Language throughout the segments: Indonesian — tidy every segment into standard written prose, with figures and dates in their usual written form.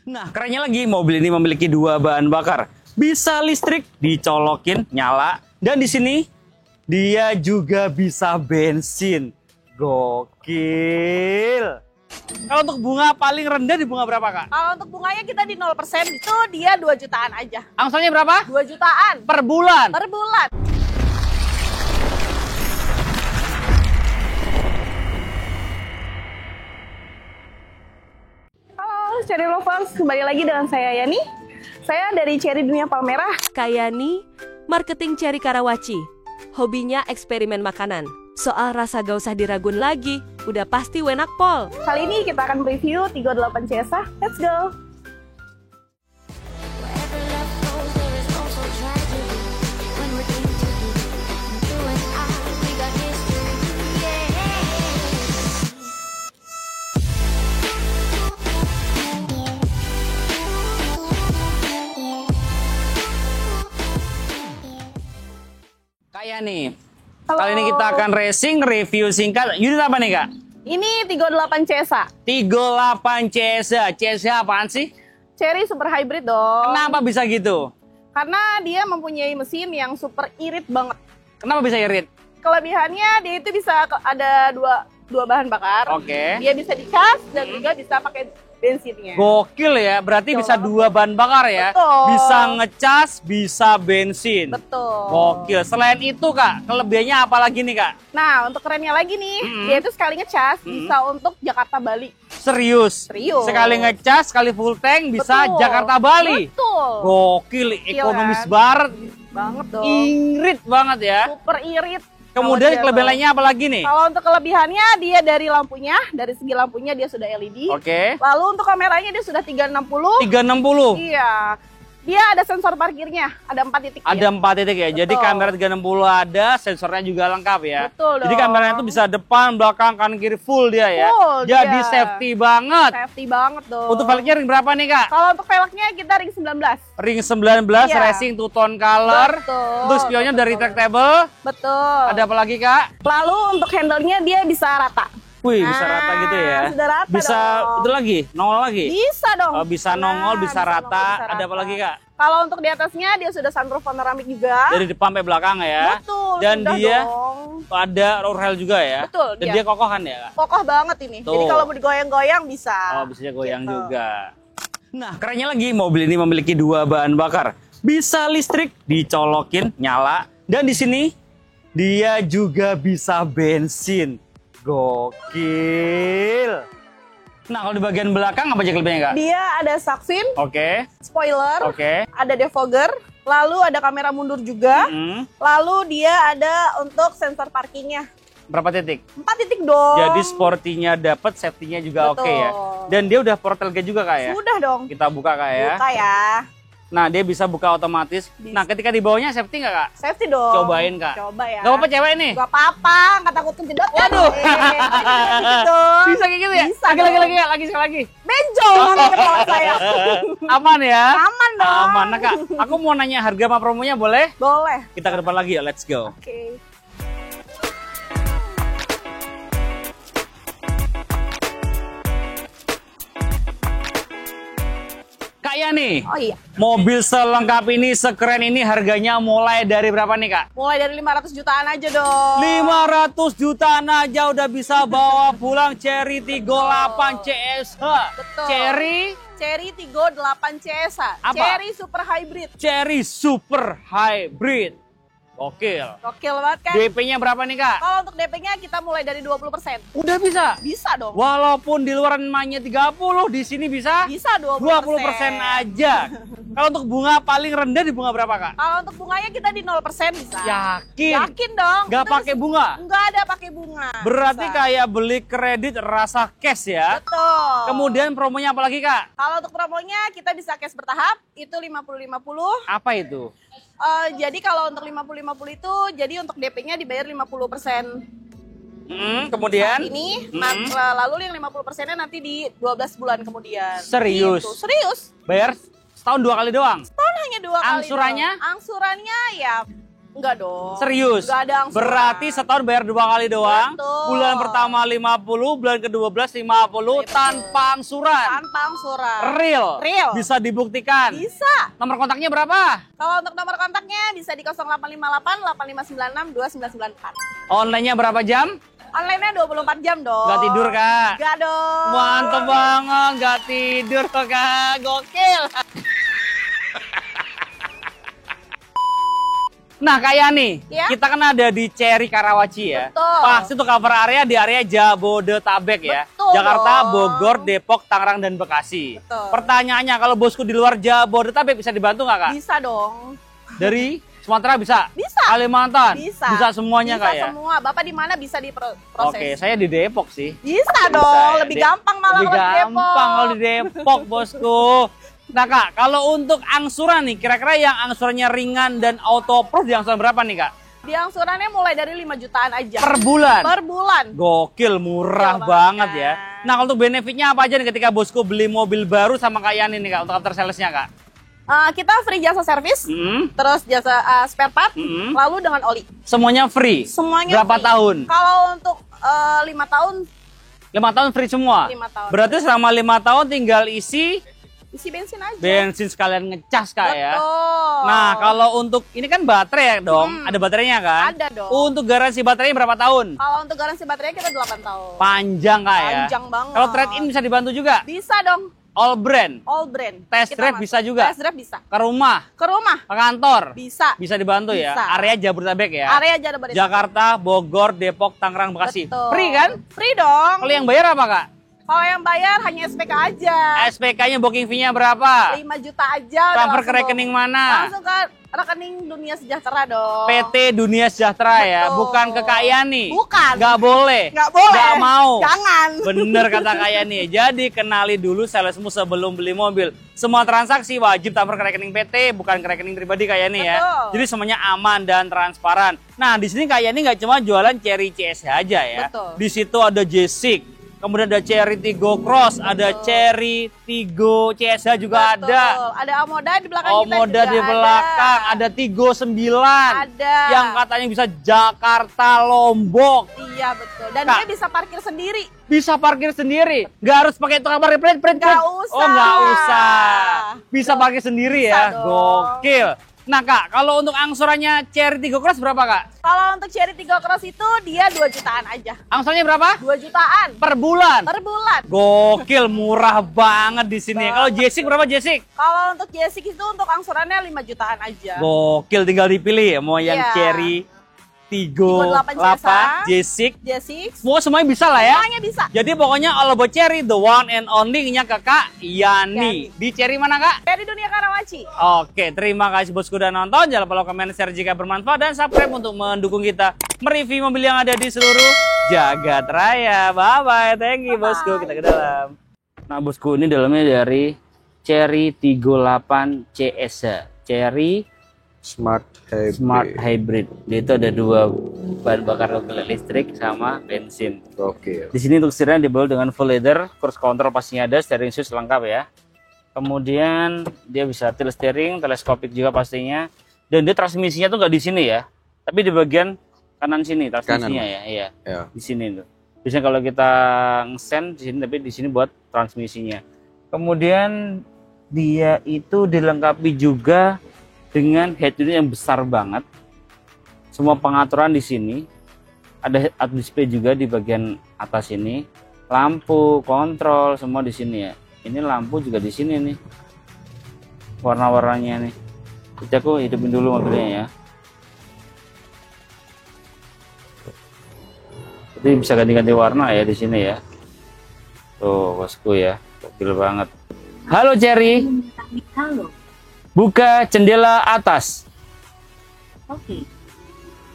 Nah, kerennya lagi mobil ini memiliki dua bahan bakar. Bisa listrik, dicolokin, nyala. Dan di sini dia juga bisa bensin. Gokil. Kalau untuk bunga paling rendah di bunga berapa, Kak? Kalau untuk bunganya kita di 0%, itu dia 2 jutaan aja. Angsurannya berapa? 2 jutaan Per bulan. per bulan. Halo Cherry Lovers, kembali lagi dengan saya Yani. Saya dari Cherry Dunia Palmerah. Kayani, marketing Cherry Karawaci. Hobinya eksperimen makanan. Soal rasa gak usah diragun lagi, udah pasti Wenak Pol. Kali ini kita akan review Tigo 8 CSA. Let's go! Kayak nih. Halo. Kali ini kita akan racing review singkat. Unit apa nih, Kak? Ini Tigo 8 CSA. Tigo 8 CSA. CSA apaan sih? Cherry Super Hybrid dong. Kenapa bisa gitu? Karena dia mempunyai mesin yang super irit banget. Kenapa bisa irit? Kelebihannya dia itu bisa ada dua bahan bakar. Oke. Dia bisa dicas dan juga bisa pakai bensinnya. Gokil ya, berarti Betul bisa banget. dua bahan bakar ya. Betul. Bisa ngecas, bisa bensin. Betul. Gokil. Selain itu, Kak, kelebihannya apa lagi nih, Kak? Nah, untuk kerennya lagi nih, dia itu sekali ngecas bisa untuk Jakarta Bali. Serius. Serius. Sekali ngecas, sekali full tank bisa Betul. Jakarta Bali. Betul. Gokil, ekonomis kan? banget. Banget dong. Irit banget ya. Super irit. Kemudian Kalau dia kelebihan tuh. lainnya apa lagi nih? Kalau untuk kelebihannya dia dari lampunya, dari segi lampunya dia sudah LED. Oke. Lalu untuk kameranya dia sudah 360. 360. Iya. Dia ada sensor parkirnya, ada 4 titik. Ada 4 titik ya. Jadi Betul. kamera 360 ada, sensornya juga lengkap ya. Betul Jadi dong. kameranya itu bisa depan, belakang, kanan, kiri full dia ya. Full Jadi dia. safety banget. Safety banget dong. Untuk velgnya ring berapa nih, Kak? Kalau untuk velgnya kita ring 19. Ring 19 Iya. racing two tone color. Betul. Untuk spionnya Betul. dari retractable. Betul. Ada apa lagi, Kak? Lalu untuk handle-nya dia bisa rata. Wih, bisa rata gitu ya. Sudah rata Bisa dong. itu lagi, nongol lagi. Bisa dong. Oh, bisa Nah, nongol, bisa rata. bisa Ada apa rata. lagi, Kak? Kalau untuk di atasnya dia sudah sunroof panoramik juga. Dari depan sampai belakang ya. Betul. Dan sudah dia dong. ada roll rail juga ya. Betul, Dan dia. dia kokoh kan ya, Kak? Kokoh banget ini. Tuh. Jadi kalau mau digoyang-goyang bisa. Oh, bisa goyang Gitu. juga. Nah, kerennya lagi mobil ini memiliki dua bahan bakar. Bisa listrik, dicolokin, nyala. Dan di sini dia juga bisa bensin. Gokil. Nah, kalau di bagian belakang apa aja kelebihannya, Kak? Dia ada saksin, Oke. spoiler, Oke. ada defogger, lalu ada kamera mundur juga, Hmm. lalu dia ada untuk sensor parkingnya. Berapa titik? 4 titik dong. Jadi sportinya dapat, safety-nya juga Betul. oke ya. Dan dia udah portal gate juga, Kak ya. Sudah dong. Kita buka, Kak ya. Buka ya. Nah, dia bisa buka otomatis. Bisa. Nah, ketika di bawahnya safety nggak, Kak? Safety dong. Cobain, Kak. Coba ya. Gak apa-apa cewek nih? Gak apa-apa, nggak takut kejedot. Waduh. Gitu. Bisa kayak gitu ya? Bisa lagi, dong. lagi, sekali lagi. Benjol nanti kepala saya. Aman ya? Aman dong. Aman. Nah, Kak, aku mau nanya harga sama promonya boleh? Boleh. Kita ke depan lagi ya, let's go. Oke. Kak Yani, Oh iya. mobil selengkap ini, sekeren ini harganya mulai dari berapa nih, Kak? Mulai dari 500 jutaan aja dong. 500 jutaan aja udah bisa bawa pulang Cherry Tigo 8 CSH. Betul. Cherry Tigo 8 CSA. Apa? Cherry Super Hybrid. Cherry Super Hybrid. Gokil. Gokil banget kan? DP-nya berapa nih, Kak? Kalau untuk DP-nya kita mulai dari 20%. Udah bisa. Bisa dong. Walaupun di luar mainnya 30, di sini bisa Bisa 20%. 20% aja. Kalau untuk bunga paling rendah di bunga berapa, Kak? Kalau untuk bunganya kita di 0% bisa. Yakin? Yakin dong. Nggak Kita pakai bunga? Nggak ada pakai bunga. Berarti Bisa. kayak beli kredit rasa cash ya. Betul. Kemudian promonya apa lagi, Kak? Kalau untuk promonya kita bisa cash bertahap, itu 50-50. Apa itu? Jadi kalau untuk 50-50 itu, jadi untuk DP-nya dibayar 50%. Kemudian? Saat ini, lalu yang 50%-nya nanti di 12 bulan kemudian. Serius? Gitu. Serius. Bayar setahun 2 kali doang? Tahun hanya 2 kali. Angsurannya? doang. Angsurannya ya Enggak dong. Serius? Enggak ada angsuran. Berarti setahun bayar 2 kali doang. Betul. Bulan pertama 50, bulan ke-12 50 Betul. tanpa angsuran. Tanpa angsuran. Real. Real. Bisa dibuktikan. Bisa. Nomor kontaknya berapa? Kalau untuk nomor kontaknya bisa di 0858 8596 2994. Online-nya berapa jam? Online-nya 24 jam dong. Gak tidur, Kak? Gak dong. Mantep banget, gak tidur kok, Kak. Gokil. Nah, kayak nih, Ya? kita kan ada di Cherry Karawaci ya. Betul. Pasti untuk cover area di area Jabodetabek ya. Betul Jakarta, dong. Bogor, Depok, Tangerang, dan Bekasi. Betul. Pertanyaannya, kalau bosku di luar Jabodetabek bisa dibantu nggak, Kak? Bisa dong. Dari Sumatera bisa? Bisa. Kalimantan? Bisa. Semuanya, Bisa Kak ya? semua. Bapak di mana bisa diproses. Oke, saya di Depok sih. Bisa dong. ya. Lebih gampang malah Lebih kalau di Depok. gampang kalau di Depok, bosku. Nah, Kak, kalau untuk angsuran nih, kira-kira yang angsurannya ringan dan auto approve di angsuran berapa nih, Kak? Di angsurannya mulai dari 5 jutaan aja. Per bulan? Per bulan. Gokil, murah Gokil banget banget, ya. kan? Nah, kalau untuk benefitnya apa aja nih ketika bosku beli mobil baru sama Kak Yani nih, Kak, untuk after sales-nya, Kak? Kita free jasa servis, Hmm? terus jasa spare part, Mm-mm. lalu dengan oli. Semuanya free? Semuanya Berapa free. tahun? Kalau untuk 5 tahun, 5 tahun free semua? 5 tahun. Berarti selama 5 tahun tinggal isi isi bensin aja. bensin sekalian ngecas, Kak ya? Betul. Nah, kalau untuk ini kan baterai ya dong, ada baterainya kan? Ada dong. Untuk garansi baterainya berapa tahun? Kalau untuk garansi baterainya kita 8 tahun. Panjang, Kak ya? Panjang banget. Kalau trade-in bisa dibantu juga? Bisa dong. All brand? All brand. Test Kita drive masuk. bisa juga? Test drive bisa. Ke rumah? Ke rumah Ke kantor? bisa. Bisa dibantu ya? Bisa. Area Jabodetabek ya? Area Jabodetabek. Jakarta, Bogor, Depok, Tangerang, Bekasi. Betul. Free kan? Free dong. Kalau yang bayar apa, Kak? Kalau yang bayar hanya SPK aja. SPK-nya booking fee-nya berapa? 5 juta aja. udah Transfer ke langsung rekening mana? Langsung ke rekening Dunia Sejahtera dong. PT Dunia Sejahtera ya, Betul. bukan ke Kak Yani. Bukan. Nggak boleh. Nggak boleh. Nggak mau. Jangan. Bener kata Kak Yani. Jadi kenali dulu salesmu sebelum beli mobil. Semua transaksi wajib transfer ke rekening PT, bukan ke rekening pribadi Kak Yani ya. Betul. Jadi semuanya aman dan transparan. Nah, di sini Kak Yani nggak cuma jualan Cherry CS aja ya. Betul. Di situ ada J6, kemudian ada Cherry Tiggo Cross, ada Cherry Tiggo CSH juga Betul. ada. Ada Omoda di belakang kita Omoda juga di belakang, ada Tiggo 9. Ada. Yang katanya bisa Jakarta Lombok. Iya betul. Dan Kak. dia bisa parkir sendiri. Bisa parkir sendiri. Nggak harus pakai tukang parkir print. Nggak usah. Oh, nggak usah. Bisa parkir sendiri Bisa ya. dong. Gokil. Nah, Kak, kalau untuk angsurannya Cherry Tiggo Cross berapa, Kak? Kalau untuk Cherry Tiggo Cross itu dia 2 jutaan aja. Angsurannya berapa? 2 jutaan Per bulan. per bulan. Gokil, murah banget di sini. Kalau J6 berapa J6? Kalau untuk J6 itu untuk angsurannya 5 jutaan aja. Gokil, tinggal dipilih ya. Mau yang Iya. Cherry Tiggo Tiggo 8 J6. J6 Semuanya bisa lah ya. semuanya bisa. Jadi pokoknya all about Cherry, the one and only-nya ke Kak Yani. Di Cherry mana, Kak? Dari Dunia Karawaci. Oke, terima kasih bosku udah nonton. Jangan lupa komen, share jika bermanfaat, dan subscribe untuk mendukung kita mereview mobil yang ada di seluruh jagat raya. Bye-bye, thank you bosku. Kita ke dalam. Nah bosku, ini dalamnya dari Cherry Tiggo 8 CS. Cherry Smart Hybrid. Smart Hybrid. Dia itu ada 2 bahan bakar listrik sama bensin. Oke. Di sini untuk setirnya dibawa dengan full leather, cruise control pastinya ada, steering wheel lengkap ya. Kemudian dia bisa tilt steering, teleskopik juga pastinya. Dan dia transmisinya tuh nggak di sini ya, tapi di bagian kanan sini transmisinya ya, iya. Ya. Di sini tuh. Biasanya kalau kita ngesen di sini, tapi di sini buat transmisinya. Kemudian dia itu dilengkapi juga dengan head unit yang besar banget. Semua pengaturan di sini. Ada head up display juga di bagian atas ini. Lampu, kontrol, semua di sini ya. Ini lampu juga di sini nih. Warna-warnanya nih. Jadi aku hidupin dulu mobilnya ya. Jadi bisa ganti-ganti warna ya di sini ya. Tuh, bosku ya. Gokil banget. Halo Cherry. Halo, Buka jendela atas. oke.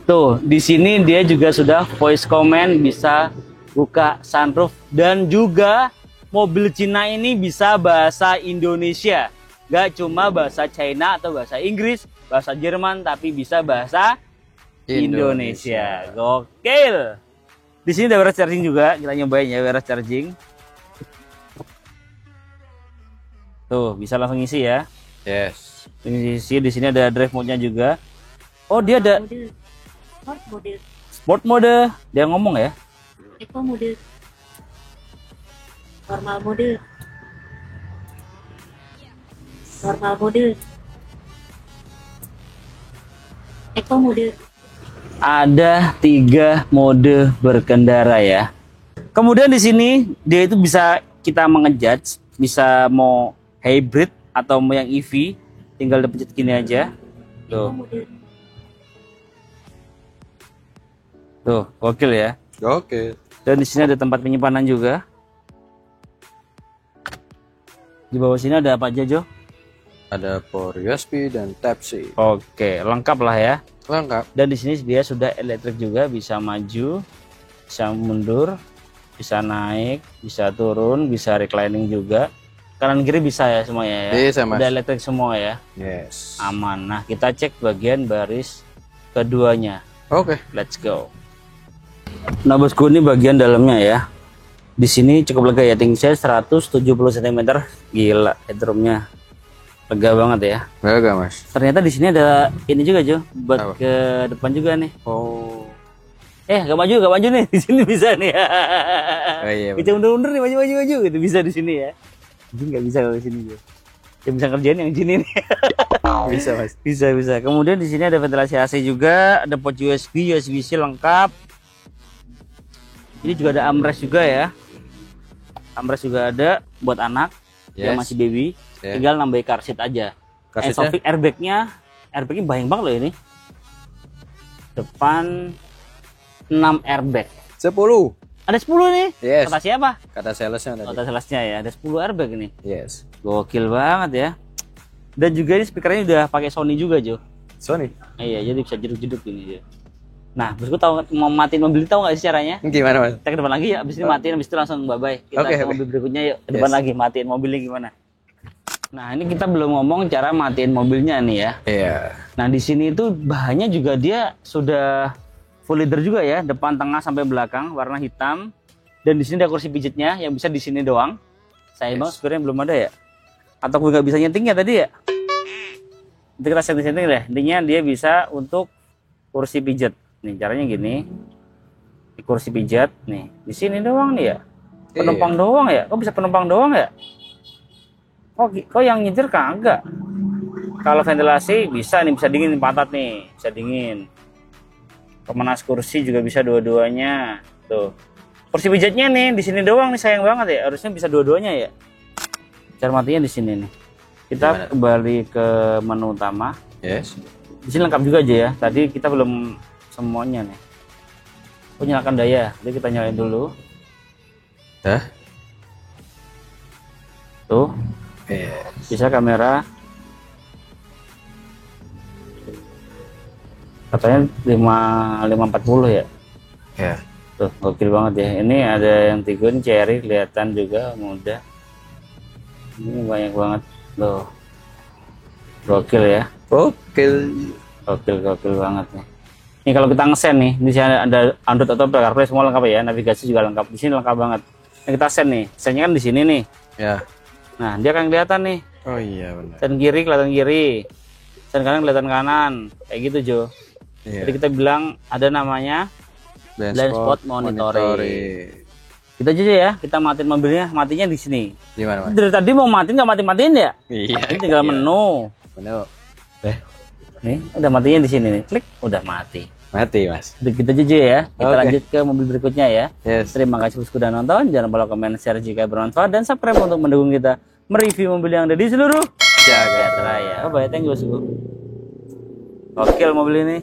Tuh, di sini dia juga sudah voice command, bisa buka sunroof, dan juga mobil Cina ini bisa bahasa Indonesia. Gak cuma bahasa China atau bahasa Inggris, bahasa Jerman, tapi bisa bahasa Indonesia. Gokil. Di sini ada wireless charging juga, kita nyobain ya wireless charging. Tuh, bisa langsung isi ya. Yes. Ini di sini ada drive mode-nya juga. Oh, dia ada Mode. Sport mode. sport mode. Dia ngomong ya. Eco mode. Normal mode. Normal mode. Eco mode. Ada 3 mode berkendara ya. Kemudian di sini dia itu bisa kita mengejudge, bisa mau hybrid atau mau yang EV, tinggal dipencet gini aja. Eco Tuh, mode. tuh, gokil ya. Oke. Dan di sini ada tempat penyimpanan juga. Di bawah sini ada apa aja, Jo? Ada port USB dan Type C. Oke, lengkap lah ya. Lengkap. Dan di sini dia sudah elektrik juga, bisa maju, bisa mundur, bisa naik, bisa turun, bisa reclining juga. Kanan kiri bisa ya semuanya ya. Bisa, Mas. Udah elektrik semua ya. Yes. Aman. Nah, kita cek bagian baris keduanya. Oke. Let's go. Nah, bosku, ini bagian dalamnya ya. Di sini cukup lega ya, tinggi saya 170 cm. Gila, headroomnya lega banget ya. Lega, Mas. Ternyata di sini ada ini juga, Jo, buat Apa? ke depan juga nih. Oh. Gak maju nih. Di sini bisa nih. Oh iya. Kita undur-undur nih, maju. Itu bisa di sini ya. Jadi nggak bisa kalau di sini, Jo. Yang bisa kerjain yang sini nih. Bisa, Mas. Bisa. Kemudian di sini ada ventilasi AC juga, ada port USB-C lengkap. Ini juga ada armrest juga ya. Armrest juga ada buat anak yang Yes. masih baby. Yeah. Tinggal nambah car seat aja. Car seatnya? Sofix airbagnya banyak banget loh ini. Depan 6 airbag. 10. Ada 10 nih. Yes. Kata siapa? Kata salesnya tadi. Kota salesnya ya. Ada 10 airbag ini. Yes. Gokil banget ya. Dan juga ini speakernya udah pakai Sony juga, Jo. Sony. Iya, jadi bisa jeduk-jeduk ini, Jo. Nah, bosku tahu mau matiin mobil, tahu nggak sih caranya? Gimana, Mas? Kita ke depan lagi ya, abis ini matiin, abis itu langsung bye-bye. Kita Oke, ke oke. mobil berikutnya yuk, ke depan Yes. lagi, matiin mobilnya gimana. Nah, ini kita belum ngomong cara matiin mobilnya nih ya. Iya. Nah, di sini itu bahannya juga dia sudah full leather juga ya, depan, tengah, sampai belakang, warna hitam. Dan di sini ada kursi pijitnya yang bisa di sini doang. Sayang banget sebenarnya belum ada ya. Atau gue nggak bisa nyetingnya tadi ya. Nanti kita setting-setting deh. Intinya dia bisa untuk kursi pijat. Nih caranya gini. Di kursi pijat nih. Di sini doang nih ya. Penumpang doang ya. Kok bisa penumpang doang ya? Kok yang nyetir kagak? Kalau ventilasi bisa nih, bisa dingin pantat nih, bisa dingin. Pemanas kursi juga bisa dua-duanya. Tuh. Kursi pijatnya nih di sini doang nih, sayang banget ya. Harusnya bisa dua-duanya ya. Cara matinya di sini nih. Kita kembali ke menu utama. Yes. Di sini lengkap juga aja ya. Tadi kita belum semuanya nih. Oh, nyalakan daya. Jadi kita nyalain dulu. Dah. Tuh. Yes. Bisa kamera. Katanya 540 ya. Ya. Tuh, gokil banget ya. Ini ada yang Tigun Cherry, kelihatan juga muda. Ini banyak banget. Tuh. Gokil ya. Oke. Gokil banget nih. Ini kalau kita ngesen nih, di sini ada Android Auto, CarPlay semua lengkap ya. Navigasi juga lengkap. Di sini lengkap banget. Nah, kita sen nih. Sennya kan di sini nih. Ya. Nah, dia akan kelihatan nih. Oh iya benar. Sen kiri kelihatan kiri. Sen kanan kelihatan kanan. Kayak gitu, Jo. Iya. Jadi kita bilang ada namanya blind spot monitoring. Kita aja ya, kita matiin mobilnya, matinya di sini. Gimana, Mas? Dari tadi mau matiin nggak matiin ya? Iya. Ini tinggal menu. Benar. Nih, udah matinya di sini nih. Klik, udah mati. Mati, Mas. Udah kita aja ya. Kita Oke. lanjut ke mobil berikutnya ya. Yes. Terima kasih sudah nonton. Jangan lupa komen, share jika bermanfaat dan subscribe untuk mendukung kita mereview mobil yang ada di seluruh Jaga raya. Bye bye, thank you bosku. Gokil mobil ini.